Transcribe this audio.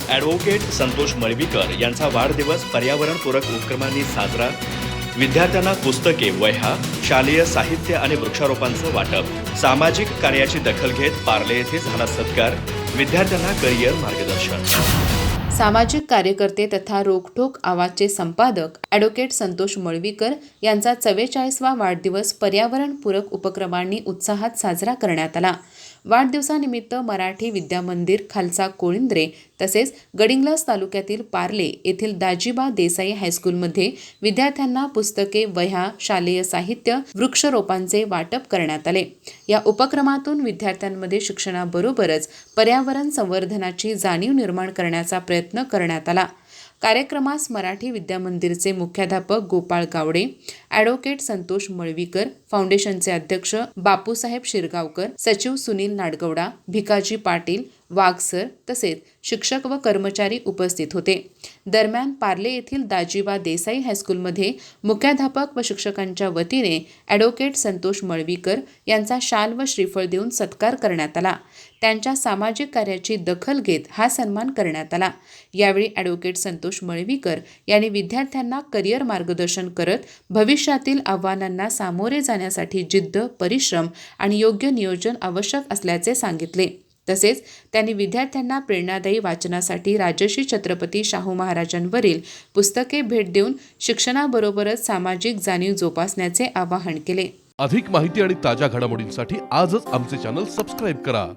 Advocate Santosh Malvikar यांचा वाढदिवस पर्यावरणपूरक उपक्रमांनी साजरा. विद्यार्थ्यांना पुस्तके, वह्या, शालेय साहित्य आणि वृक्षारोपांचं वाटप. सामाजिक कार्याची दखल घेत पार्ले येथे झाला सत्कार. विद्यार्थ्यांना करिअर मार्गदर्शन. सामाजिक कार्यकर्ते तथा रोखठोक आवाजचे संपादक ॲडव्होकेट संतोष मळवीकर यांचा 44वा वाढदिवस पर्यावरणपूरक उपक्रमांनी उत्साहात साजरा करण्यात आला. वाढदिवसानिमित्त मराठी विद्यामंदिर खालसा कोळिंद्रे तसेच गडिंग्लज तालुक्यातील पार्ले येथील दाजीबा देसाई हायस्कूलमध्ये विद्यार्थ्यांना पुस्तके, वह्या, शालेय साहित्य, वृक्षरोपांचे वाटप करण्यात आले. या उपक्रमातून विद्यार्थ्यांमध्ये शिक्षणाबरोबरच पर्यावरण संवर्धनाची जाणीव निर्माण करण्याचा प्रयत्न करण्यात आला. कार्यक्रमास मराठी विद्यामंदिरचे मुख्याध्यापक गोपाळ गावडे, ॲडव्होकेट संतोष मळवीकर, फाउंडेशनचे अध्यक्ष बापूसाहेब शिरगावकर, सचिव सुनील नाडगौडा, भिकाजी पाटील, वाघसर तसेच शिक्षक व कर्मचारी उपस्थित होते. दरम्यान पार्ले येथील दाजीबा देसाई हायस्कूलमध्ये मुख्याध्यापक व शिक्षकांच्या वतीने ॲडव्होकेट संतोष मळवीकर यांचा शाल व श्रीफळ देऊन सत्कार करण्यात आला. त्यांच्या सामाजिक कार्याची दखल घेत हा सन्मान करण्यात आला. यावेळी ॲडव्होकेट संतोष मळवीकर यांनी विद्यार्थ्यांना करिअर मार्गदर्शन करत भविष्यातील आव्हानांना सामोरे जाण्यासाठी जिद्द, परिश्रम आणि योग्य नियोजन आवश्यक असल्याचे सांगितले. तसेच त्यांनी विद्यार्थ्यांना प्रेरणादायी वाचनासाठी राजर्षी छत्रपती शाहू महाराजांवरील पुस्तके भेट देऊन शिक्षणाबरोबरच सामाजिक जाणीव जोपासण्याचे आवाहन केले. अधिक माहिती आणि ताज्या घडामोडींसाठी आजच आमचे चॅनल सबस्क्राईब करा.